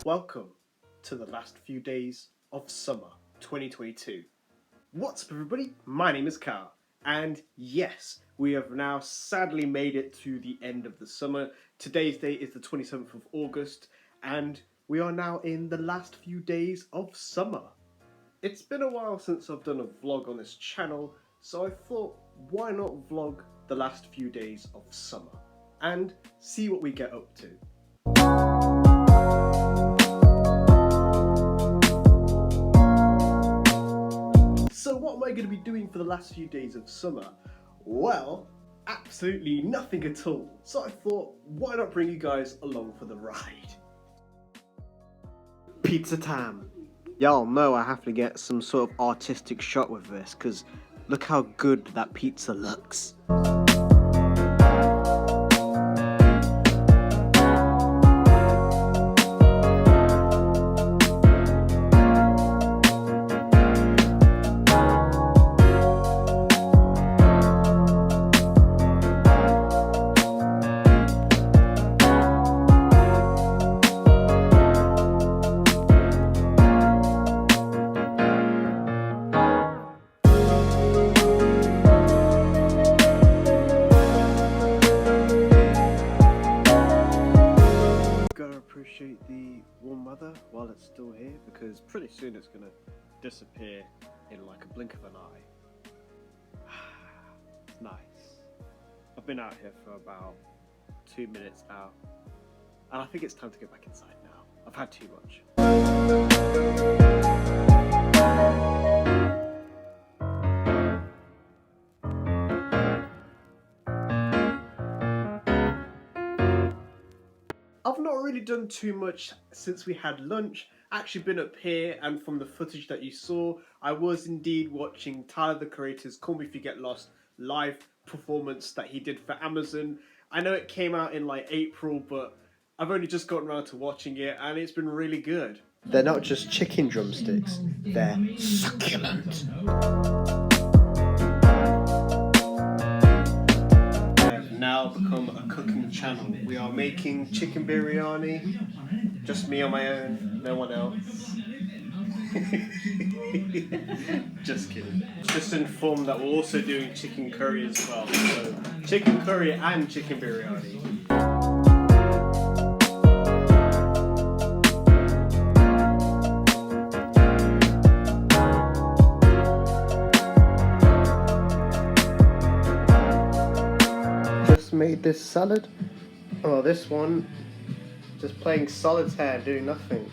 Welcome to the last few days of summer 2022. What's up everybody? My name is Carl, and yes, we have now sadly made it to the end of the summer. Today's date is the 27th of August, and we are now in the last few days of summer. It's been a while since I've done a vlog on this channel, so I thought, why not vlog the last few days of summer and see what we get up to. So what am I going to be doing for the last few days of summer? Well, absolutely nothing at all. So I thought, why not bring you guys along for the ride? Pizza time. Y'all know I have to get some sort of artistic shot with this, because look how good that pizza looks. Appreciate the warm weather while it's still here, because pretty soon it's gonna disappear in like a blink of an eye. It's nice. I've been out here for about 2 minutes now, and I think it's time to get back inside now. I've had too much. I've not really done too much since we had lunch. Actually been up here, and from the footage that you saw, I was indeed watching Tyler the Creator's Call Me If You Get Lost live performance that he did for Amazon. I know it came out in like April, but I've only just gotten around to watching it, and it's been really good. They're not just chicken drumsticks, they're succulent. Now become a cooking channel. We are making chicken biryani, just me on my own, no one else. Just kidding. Just informed that we're also doing chicken curry as well. So chicken curry and chicken biryani. Made this salad. Oh, this one just playing solitaire, doing nothing.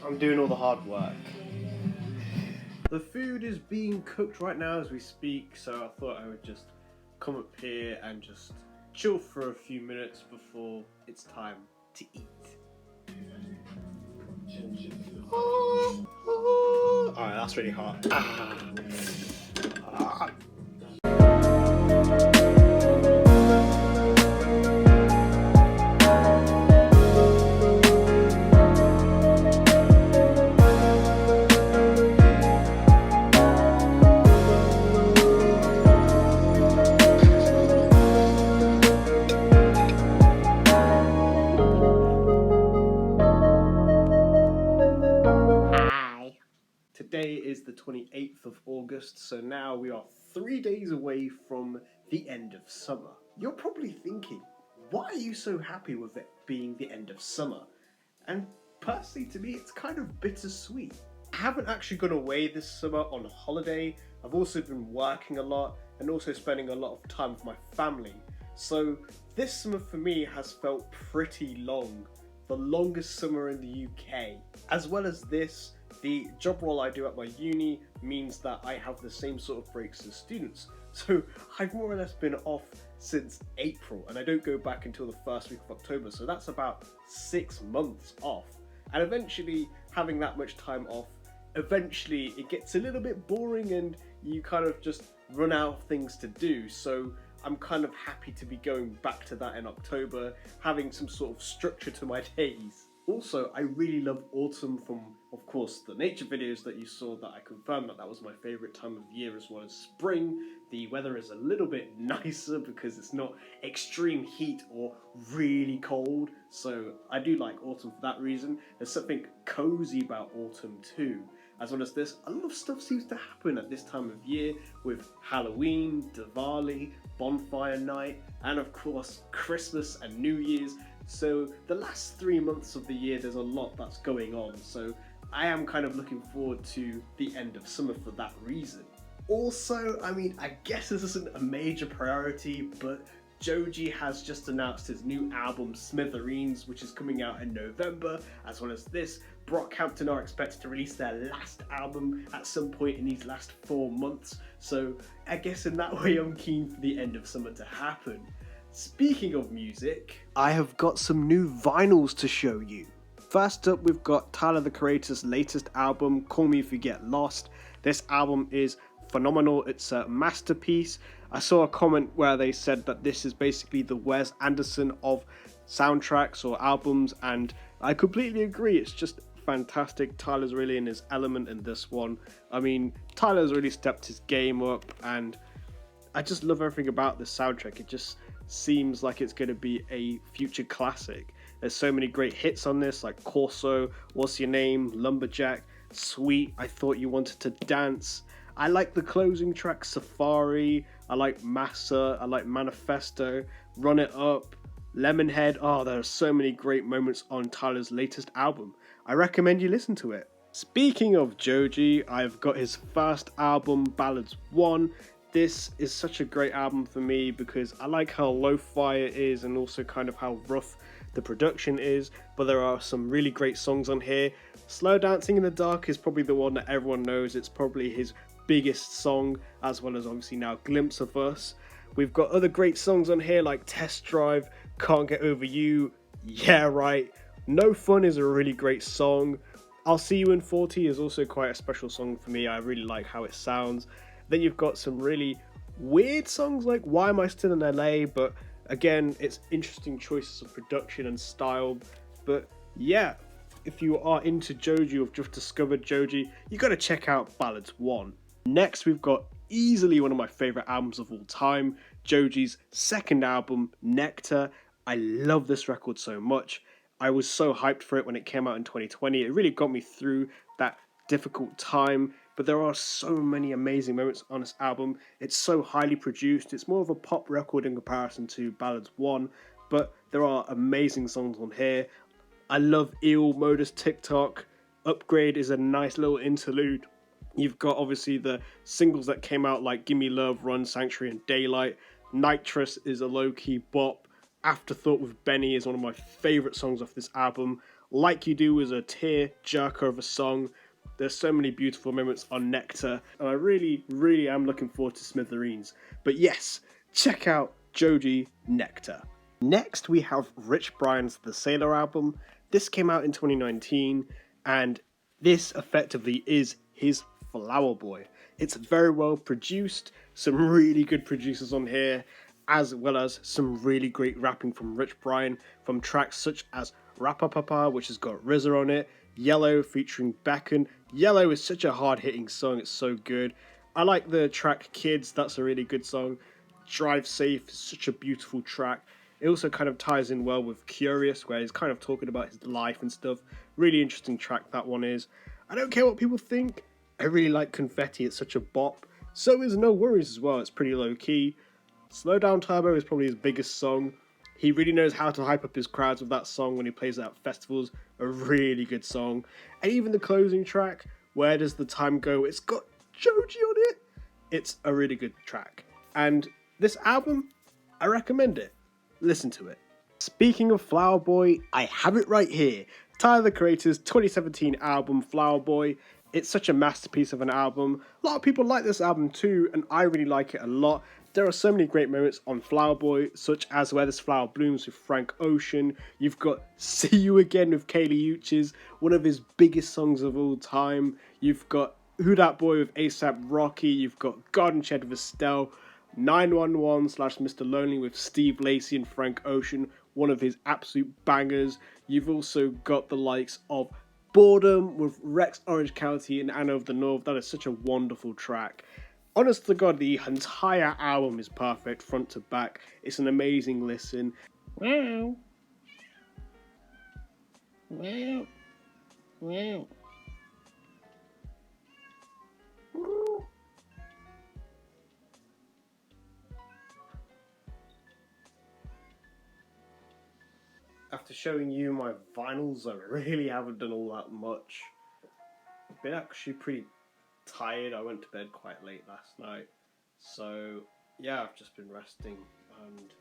I'm doing all the hard work. The food is being cooked right now as we speak, so I thought I would just come up here and just chill for a few minutes before it's time to eat. Alright, that's really hot. Today is the 28th of August, so now we are 3 days away from the end of summer. You're probably thinking, why are you so happy with it being the end of summer? And personally, to me, it's kind of bittersweet. I haven't actually gone away this summer on holiday. I've also been working a lot and also spending a lot of time with my family. So this summer for me has felt pretty long, the longest summer in the UK. As well as this, the job role I do at my uni means that I have the same sort of breaks as students. So I've more or less been off since April, and I don't go back until the first week of October, so that's about 6 months off. And eventually, having that much time off, eventually it gets a little bit boring and you kind of just run out of things to do. So I'm kind of happy to be going back to that in October, having some sort of structure to my days. Also, I really love autumn from, of course, the nature videos that you saw that I confirmed that was my favourite time of year, as well as spring. The weather is a little bit nicer because it's not extreme heat or really cold, so I do like autumn for that reason. There's something cozy about autumn too. As well as this, a lot of stuff seems to happen at this time of year with Halloween, Diwali, Bonfire Night, and of course Christmas and New Year's. So the last 3 months of the year there's a lot that's going on, so I am kind of looking forward to the end of summer for that reason. Also, I mean, I guess this isn't a major priority, but Joji has just announced his new album Smithereens, which is coming out in November. As well as this, Brockhampton are expected to release their last album at some point in these last 4 months, so I guess in that way I'm keen for the end of summer to happen. Speaking of music, I have got some new vinyls to show you. First up, we've got Tyler the Creator's latest album, Call Me If You Get Lost. This album is phenomenal, it's a masterpiece. I saw a comment where they said that this is basically the Wes Anderson of soundtracks or albums, and I completely agree. It's just fantastic. Tyler's really in his element in this one. I mean, Tyler's really stepped his game up, and I just love everything about this soundtrack. It just seems like it's going to be a future classic. There's so many great hits on this, like Corso, What's Your Name, Lumberjack, Sweet, I Thought You Wanted to Dance. I like the closing track, Safari. I like Massa. I like Manifesto, Run It Up, Lemonhead. Oh, there are so many great moments on Tyler's latest album. I recommend you listen to it. Speaking of Joji, I've got his first album, Ballads 1. This is such a great album for me because I like how lo-fi it is and also kind of how rough the production is, but there are some really great songs on here. Slow Dancing in the Dark is probably the one that everyone knows. It's probably his biggest song, as well as obviously now Glimpse of Us. We've got other great songs on here like Test Drive, Can't Get Over You, Yeah Right, No Fun is a really great song. I'll See You in 40 is also quite a special song for me. I really like how it sounds. Then you've got some really weird songs like Why Am I Still in LA, but again, it's interesting choices of production and style. But yeah, if you are into Joji or have just discovered Joji, you got to check out Ballads 1. Next, we've got easily one of my favourite albums of all time, Joji's second album, Nectar. I love this record so much. I was so hyped for it when it came out in 2020. It really got me through that difficult time, but there are so many amazing moments on this album. It's so highly produced. It's more of a pop record in comparison to Ballads 1, but there are amazing songs on here. I love Eel, Modus TikTok. Upgrade is a nice little interlude. You've got obviously the singles that came out like Gimme Love, Run, Sanctuary and Daylight. Nitrous is a low-key bop. Afterthought with Benny is one of my favourite songs off this album. Like You Do is a tear-jerker of a song. There's so many beautiful moments on Nectar, and I really, really am looking forward to Smithereens. But yes, check out Joji Nectar. Next, we have Rich Brian's The Sailor album. This came out in 2019, and this effectively is his Flower Boy. It's very well produced, some really good producers on here, as well as some really great rapping from Rich Brian from tracks such as Rapapapa, which has got RZA on it, Yellow featuring Beckon. Yellow is such a hard-hitting song, it's so good. I like the track Kids, that's a really good song. Drive Safe is such a beautiful track. It also kind of ties in well with Curious, where he's kind of talking about his life and stuff. Really interesting track that one is. I don't care what people think. I really like Confetti, it's such a bop. So is No Worries as well, it's pretty low-key. Slow Down Turbo is probably his biggest song. He really knows how to hype up his crowds with that song when he plays it at festivals. A really good song. And even the closing track, Where Does the Time Go? It's got Joji on it. It's a really good track. And this album, I recommend it. Listen to it. Speaking of Flower Boy, I have it right here. Tyler the Creator's 2017 album, Flower Boy. It's such a masterpiece of an album. A lot of people like this album too, and I really like it a lot. There are so many great moments on Flower Boy, such as Where This Flower Blooms with Frank Ocean. You've got See You Again with Kaylee Uchis, one of his biggest songs of all time. You've got Who Dat Boy with ASAP Rocky. You've got Garden Shed with Estelle. 911/Mr. Lonely with Steve Lacy and Frank Ocean. one of his absolute bangers. You've also got the likes of Boredom with Rex Orange County and Anna of the North. That is such a wonderful track. Honest to God, the entire album is perfect, front to back. It's an amazing listen. Wow. Wow. Wow. After showing you my vinyls, I really haven't done all that much. I've been actually pretty tired. I went to bed quite late last night. So, yeah, I've just been resting and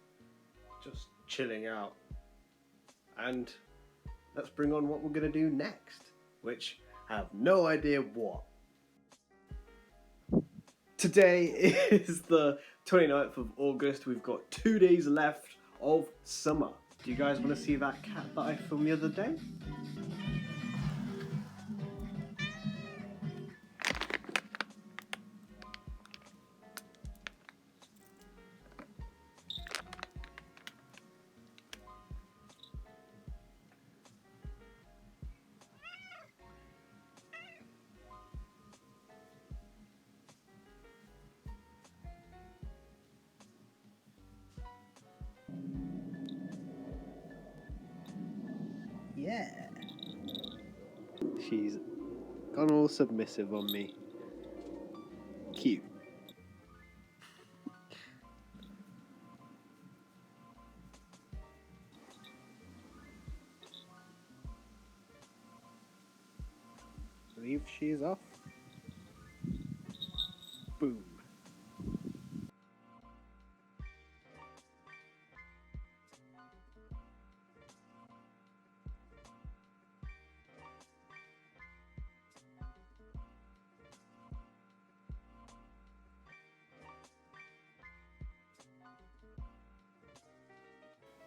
just chilling out. And let's bring on what we're going to do next, which I have no idea what. Today is the 29th of August. We've got 2 days left of summer. Do you guys want to see that cat that I filmed the other day? Yeah. She's gone all submissive on me. Cute. I believe she is off. Boom.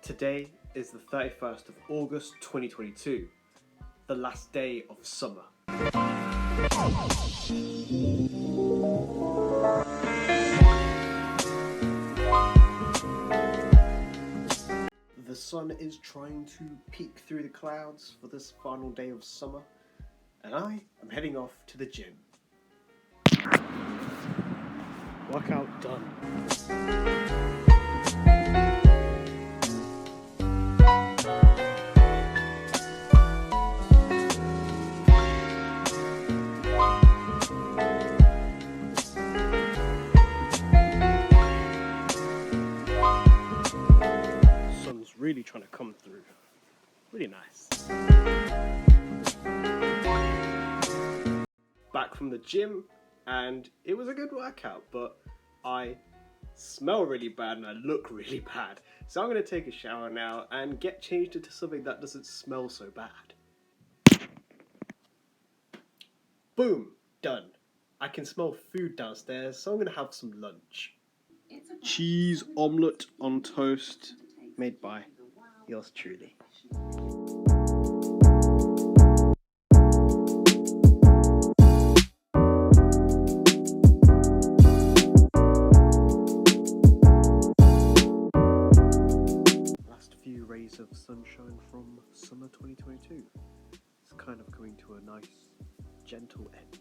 Today is the 31st of August 2022, the last day of summer. The sun is trying to peek through the clouds for this final day of summer, and I am heading off to the gym. Workout done. Really trying to come through. Really nice. Back from the gym, and it was a good workout, but I smell really bad and I look really bad. So I'm going to take a shower now and get changed into something that doesn't smell so bad. Boom, done. I can smell food downstairs, so I'm going to have some lunch. Cheese omelette on toast, made by yours truly. Last few rays of sunshine from summer 2022. It's kind of coming to a nice, gentle end.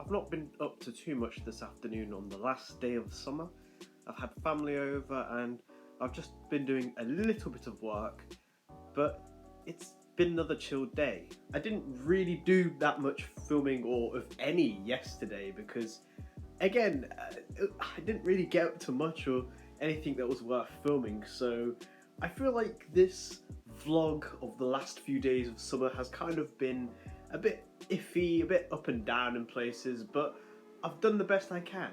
I've not been up to too much this afternoon on the last day of summer. I've had family over and I've just been doing a little bit of work, but it's been another chilled day. I didn't really do that much filming or of any yesterday because, again, I didn't really get up to much or anything that was worth filming, so I feel like this vlog of the last few days of summer has kind of been a bit iffy, a bit up and down in places, but I've done the best I can.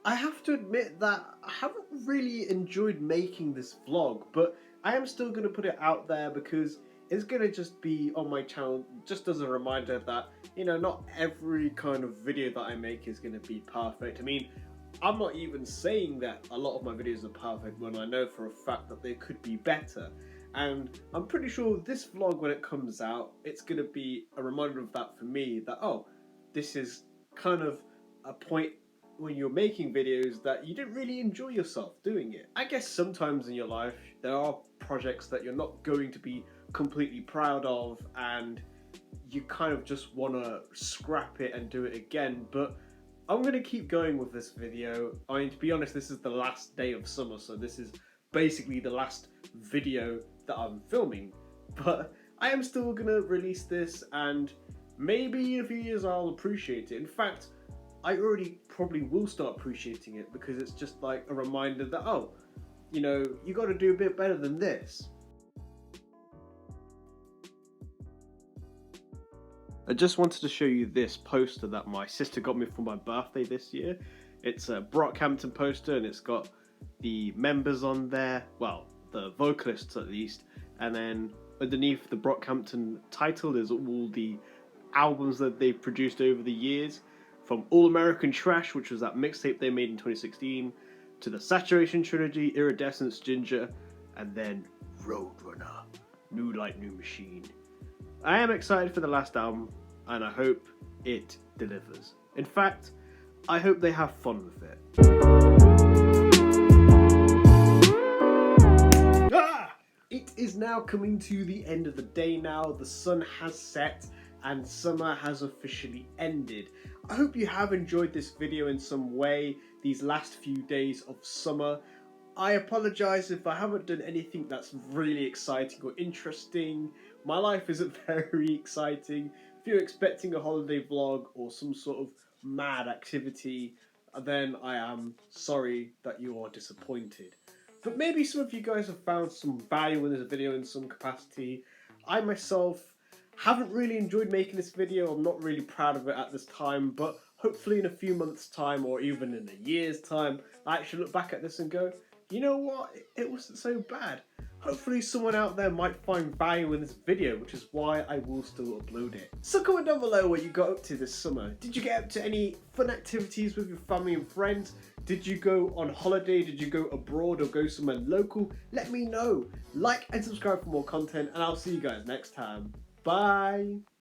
I have to admit that I haven't really enjoyed making this vlog, but I am still going to put it out there because it's going to just be on my channel just as a reminder that, you know, not every kind of video that I make is going to be perfect. I mean, I'm not even saying that a lot of my videos are perfect when I know for a fact that they could be better. And I'm pretty sure this vlog, when it comes out, it's going to be a reminder of that for me, that, oh, this is kind of a point when you're making videos that you didn't really enjoy yourself doing it. I guess sometimes in your life there are projects that you're not going to be completely proud of, and you kind of just want to scrap it and do it again. But I'm going to keep going with this video. I mean, to be honest, this is the last day of summer, so this is basically the last video that I'm filming. But I am still going to release this, and maybe in a few years I'll appreciate it. In fact, I already probably will start appreciating it, because it's just like a reminder that, oh, you know, you got to do a bit better than this. I just wanted to show you this poster that my sister got me for my birthday this year. It's a Brockhampton poster, and it's got the members on there, well, the vocalists at least, and then underneath the Brockhampton title there's all the albums that they've produced over the years, from All American Trash, which was that mixtape they made in 2016, to the Saturation Trilogy, Iridescence, Ginger, and then Roadrunner, New Light, New Machine. I am excited for the last album, and I hope it delivers. In fact, I hope they have fun with it. It is now coming to the end of the day now. The sun has set and summer has officially ended. I hope you have enjoyed this video in some way, these last few days of summer. I apologise if I haven't done anything that's really exciting or interesting. My life isn't very exciting. If you're expecting a holiday vlog or some sort of mad activity, then I am sorry that you are disappointed. But maybe some of you guys have found some value in this video in some capacity. I myself haven't really enjoyed making this video. I'm not really proud of it at this time, but hopefully in a few months' time or even in a year's time, I actually look back at this and go, you know what, it wasn't so bad. Hopefully someone out there might find value in this video, which is why I will still upload it. So comment down below what you got up to this summer. Did you get up to any fun activities with your family and friends? Did you go on holiday? Did you go abroad or go somewhere local? Let me know. Like and subscribe for more content, and I'll see you guys next time. Bye!